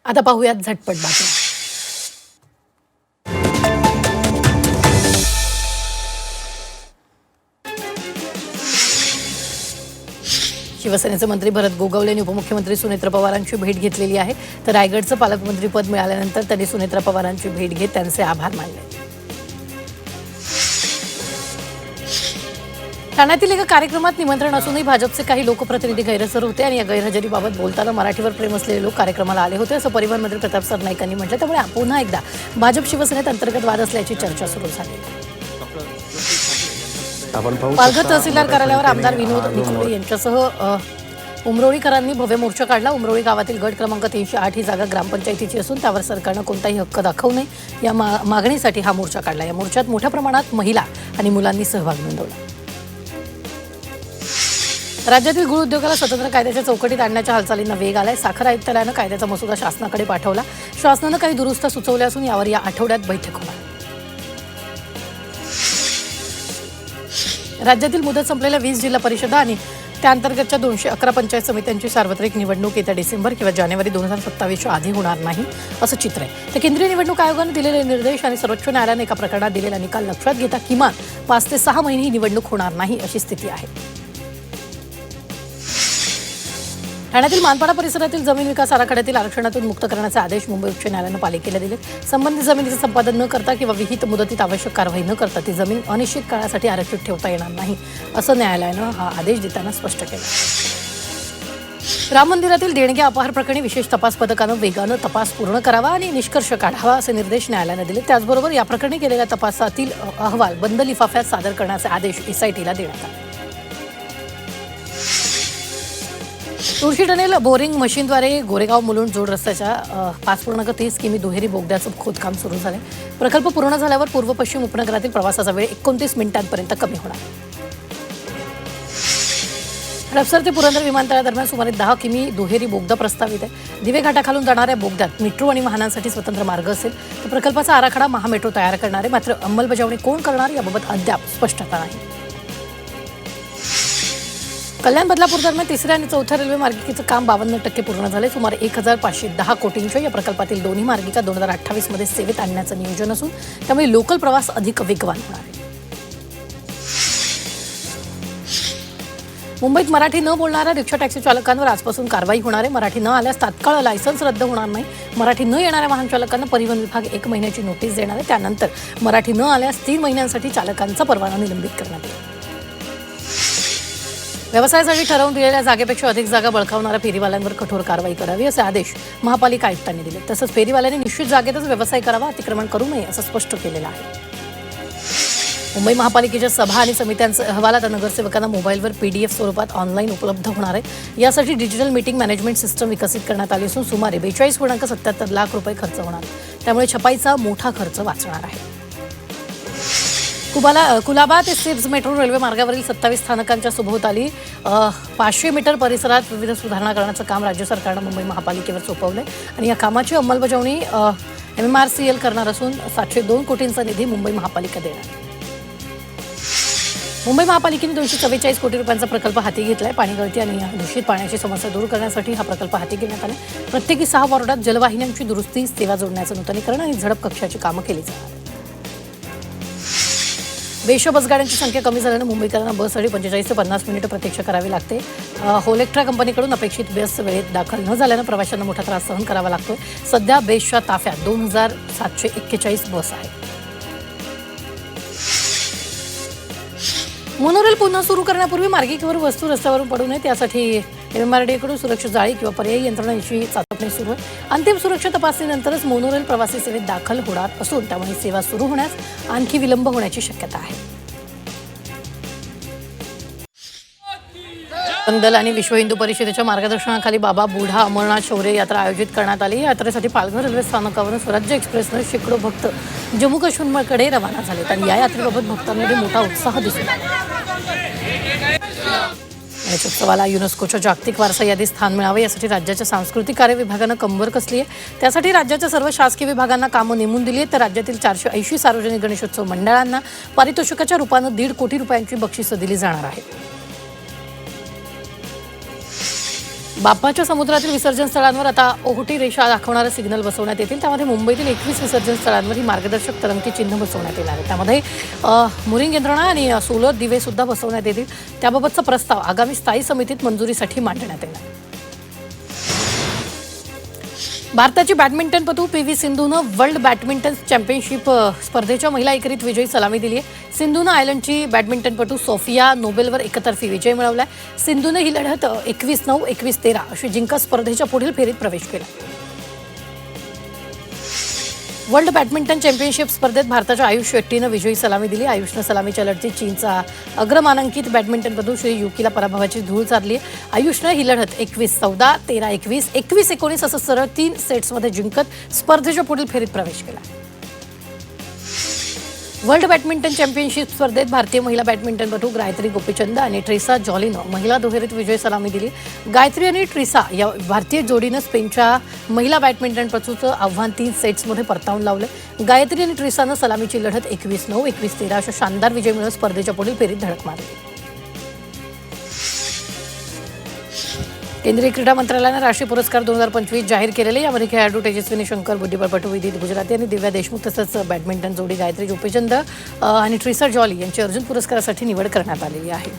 आता पाहूयात झटपट बातम्या। शिवसेनेचे मंत्री भरत गोगावले यांनी उपमुख्यमंत्री सुनेत्रा पवारांची भेट घेतलेली आहे। तर रायगडचं पालकमंत्रीपद मिळाल्यानंतर त्यांनी सुनेत्रा पवारांची भेट घेत त्यांचे आभार मानले। ठाण्यातील एका कार्यक्रमात निमंत्रण असूनही भाजपचे काही लोकप्रतिनिधी गैरहजर होते आणि या गैरहजेरीबाबत बोलताना मराठीवर प्रेम असलेले लोक कार्यक्रमाला आले होते असं परिवहन मंत्री प्रताप सरनाईक यांनी म्हटलं। त्यामुळे पुन्हा एकदा भाजप शिवसेनेत अंतर्गत वाद असल्याची चर्चा सुरू झाली। पालघर तहसीलदार कार्यालयावर आमदार विनोद निकुळे यांच्यासह उमरोळीकरांनी भव्य मोर्चा काढला। उमरोळी गावातील गट क्रमांक 308 ही जागा ग्रामपंचायतीची असून त्यावर सरकारनं कोणताही हक्क दाखवू नये या मागणीसाठी हा मोर्चा काढला। या मोर्चात मोठ्या प्रमाणात महिला आणि मुलांनी सहभाग नोंदवला। राज्यातील गूळ उद्योगाला स्वतंत्र कायद्याच्या चौकटीत आणण्याच्या हालचालींना वेग आलाय। साखर आयुक्तालयानं कायद्याचा मसुदा शासनाकडे पाठवला। शासनानं काही दुरुस्त्या सुचवल्या असून यावर या आठवड्यात बैठक होणार। राज्यातील मुदत संपलेल्या 20 जिल्हा परिषदा आणि त्याअंतर्गतच्या 211 पंचायत समित्यांची सार्वत्रिक निवडणूक येत्या डिसेंबर किंवा जानेवारी 2027च्या आधी होणार नाही असं चित्र आहे। तर केंद्रीय निवडणूक आयोगाने दिलेले निर्देश आणि सर्वोच्च न्यायालयाने एका प्रकरणात दिलेला निकाल लक्षात घेता किमान 5 ते 6 महिने ही निवडणूक होणार नाही अशी स्थिती आहे। ठाण्यातील मानपाडा परिसरातील जमीन विकास आराखड्यातील आरक्षणातून मुक्त करण्याचे आदेश मुंबई उच्च न्यायालयानं पालिकेला दिले। संबंधित जमिनीचे संपादन न करता किंवा विहित मुदतीत आवश्यक कारवाई न करता ती जमीन अनिश्चित काळासाठी आरक्षित ठेवता येणार नाही असं न्यायालयानं हा आदेश देताना स्पष्ट केलं। राम मंदिरातील देणग्या अपहार प्रकरणी विशेष तपास पथकानं वेगानं तपास पूर्ण करावा आणि निष्कर्ष काढावा असे निर्देश न्यायालयानं दिले। त्याचबरोबर या प्रकरणी केलेल्या तपासातील अहवाल बंद लिफाफ्यात सादर करण्याचे आदेश एसआयटीला देण्यात आले। तुळशी टनेल बोरिंग मशीनद्वारे गोरेगाव मुलुंड जोड रस्त्याच्या 5.30 किमी दुहेरी बोगद्याचं खोदकाम सुरू झाले। प्रकल्प पूर्ण झाल्यावर पूर्व पश्चिम उपनगरातील प्रवासाचा वेळ 29 मिनिटांपर्यंत कमी होणार। हडपसर ते पुरंदर विमानतळादरम्यान सुमारे 10 किमी दुहेरी बोगदा प्रस्तावित आहे। दिवे घाटाखालून जाणाऱ्या बोगद्यात मेट्रो आणि वाहनांसाठी स्वतंत्र मार्ग असेल। तर प्रकल्पाचा आराखडा महामेट्रो तयार करणार आहे, मात्र अंमलबजावणी कोण करणार याबाबत अद्याप स्पष्टता नाही। कल्याण बदलापूर दरम्यान 3ऱ्या आणि 4थ्या रेल्वे मार्गिकेचं काम 52% पूर्ण झाले। सुमारे 1510 कोटींच्या या प्रकल्पातील दोन्ही मार्गिका 2028 मध्ये सेवेत आणण्याचं नियोजन असून त्यामुळे लोकल प्रवास अधिक वेगवान होणार आहे। मुंबईत मराठी न बोलणाऱ्या रिक्षा टॅक्सी चालकांवर आजपासून कारवाई होणार आहे। मराठी न आल्यास तात्काळ लायसन्स रद्द होणार नाही। मराठी न येणाऱ्या वाहन चालकांना परिवहन विभाग 1 महिन्याची नोटीस देणार आहे। त्यानंतर मराठी न आल्यास 3 महिन्यांसाठी चालकांचा परवाना निलंबित करण्यात येईल। व्यवसायासाठी ठरवून दिलेल्या जागेपेक्षा अधिक जागा बळकावणाऱ्या फेरीवाल्यांवर कठोर कारवाई करावी असे आदेश महापालिका आयुक्तांनी दिले। तसंच फेरीवाल्यांनी निश्चित जागेतच व्यवसाय करावा, अतिक्रमण करू नये असं स्पष्ट केलेलं आहे। मुंबई महापालिकेच्या सभा आणि समित्यांचे अहवाल आता नगरसेवकांना मोबाईलवर PDF स्वरूपात ऑनलाईन उपलब्ध होणार आहे। यासाठी डिजिटल मीटिंग मॅनेजमेंट सिस्टम विकसित करण्यात आली असून सुमारे 42.77 लाख रुपये खर्च होणार। त्यामुळे छपाईचा मोठा खर्च वाचणार आहे। कुलाबा ते सिब्स मेट्रो रेल्वे मार्गावरील 27 स्थानकांच्या सभोवताली 500 मीटर परिसरात विविध सुधारणा करण्याचं काम राज्य सरकारनं मुंबई महापालिकेवर सोपवलंय आणि या कामाची अंमलबजावणी MMRCL करणार असून 702 कोटींचा निधी मुंबई महापालिका देणार। मुंबई महापालिकेने 244 कोटी रुपयांचा प्रकल्प हाती घेतलाय। पाणी गळती आणि दूषित पाण्याची समस्या दूर करण्यासाठी हा प्रकल्प हाती घेण्यात आला। प्रत्येकी 6 वॉर्डात जलवाहिन्यांची दुरुस्ती, सेवा जोडण्याचं नूतनीकरण आणि झडप कक्षाची कामं केली जाणार। बेशो बसगाड्यांची संख्या कमी झाल्यानं मुंबईकरांना बससाठी 45 ते 50 मिनिटं प्रतीक्षा करावी लागते। होलेक्ट्रा कंपनीकडून अपेक्षित बस वेळेत दाखल न झाल्यानं प्रवाशांना मोठा त्रास सहन करावा लागतोय। सध्या बेशच्या ताफ्यात 2741 बस आहेत। मोनोरेल पुन्हा सुरू करण्यापूर्वी मार्गिकेवर वस्तू रस्त्यावरून पडू नये त्यासाठी MMRDA कडून सुरक्षा जाळी किंवा पर्यायी यंत्रणांची चाचपणी सुरू आहे। अंतिम सुरक्षा तपासणीनंतरच मोनोरेल प्रवासी सेवेत दाखल होणार असून त्यामुळे सेवा सुरू होण्यास आणखी विलंब होण्याची शक्यता आहे। दल आणि विश्व हिंदू परिषदेच्या मार्गदर्शनाखाली बाबा बुढा अमरनाथ शौर्य यात्रा आयोजित करण्यात आली। या यात्रेसाठी पालघर रेल्वे स्थानकावरून स्वराज्य एक्सप्रेसनं शेकडो भक्त जम्मू काश्मीरकडे रवाना झालेत आणि या यात्रेबाबत भक्तांमध्ये मोठा उत्साह दिसून आला। गणेश उत्सवाला युनेस्कोच्या जागतिक वारसा यादीत स्थान मिळावे यासाठी राज्याच्या सांस्कृतिक कार्य विभागानं कंबर कसली आहे। त्यासाठी राज्याच्या सर्व शासकीय विभागांना कामं नेमून दिली आहेत। तर राज्यातील 480 सार्वजनिक गणेशोत्सव मंडळांना पारितोषिकाच्या रूपानं 1.5 कोटी रुपयांची बक्षिसं दिली जाणार आहेत। बापाच्या समुद्रातील विसर्जन स्थळांवर आता ओहोटी रेषा दाखवणारे सिग्नल बसवण्यात येतील. त्यामध्ये मुंबईतील 21 विसर्जन स्थळांवर ही मार्गदर्शक तरंगती चिन्ह बसवण्यात येणार आहे. त्यामध्ये मुरिंग यंत्रणा आणि सोलर दिवे सुद्धा बसवण्यात येतील. त्याबाबतचा प्रस्ताव आगामी स्थायी समितीत मंजुरीसाठी मांडण्यात येणार. भारताची बॅडमिंटनपटू पी.व्ही. सिंधूनं वर्ल्ड बॅडमिंटन चॅम्पियनशिप स्पर्धेच्या महिला एकेरीत विजयी सलामी दिली आहे. सिंधूनं आयर्लंडची बॅडमिंटनपटू सोफिया नोबेलवर एकतर्फी विजय मिळवलाय. सिंधूनं ही लढत 21-9, 21-13 अशी जिंकत स्पर्धेच्या पुढील फेरीत प्रवेश केला. वर्ल्ड बॅडमिंटन चॅम्पियनशिप स्पर्धेत भारताच्या आयुष शेट्टीनं विजयी सलामी दिली. आयुषनं सलामीच्या लढतीत चीनचा अग्रमानांकित बॅडमिंटनपटू श्री युकीला पराभवाची धूळ चारली. आयुषनं ही लढत 21-14, 13-21, 21-19 असं सरळ 3 सेट्समध्ये जिंकत स्पर्धेच्या पुढील फेरीत प्रवेश केला. वर्ल्ड बॅडमिंटन चॅम्पियनशिप स्पर्धेत भारतीय महिला बॅडमिंटनपटू गायत्री गोपीचंद आणि ट्रिसा जॉलीनं महिला दुहेरीत विजय सलामी दिली. गायत्री आणि ट्रिसा या भारतीय जोडीनं स्पेनच्या महिला बॅडमिंटनपटूचं आव्हान 3 सेट्समध्ये परतावून लावलं. गायत्री आणि ट्रिसानं सलामीची लढत 21-9, 21-13 अशा शानदार विजय मिळवत स्पर्धेच्या पुढील फेरीत धडक मारली. केंद्रीय क्रीडा मंत्रालयानं राष्ट्रीय पुरस्कार 2025 जाहीर केलेले. यामध्ये खेळाडू तेजस्विनी शंकर, बुद्धिबळपटू विदित गुजराती आणि दिव्या देशमुख तसंच बॅडमिंटन जोडी गायत्री गोपीचंद आणि ट्रिसा जॉली यांची अर्जुन पुरस्कारासाठी निवड करण्यात आलेली आहे.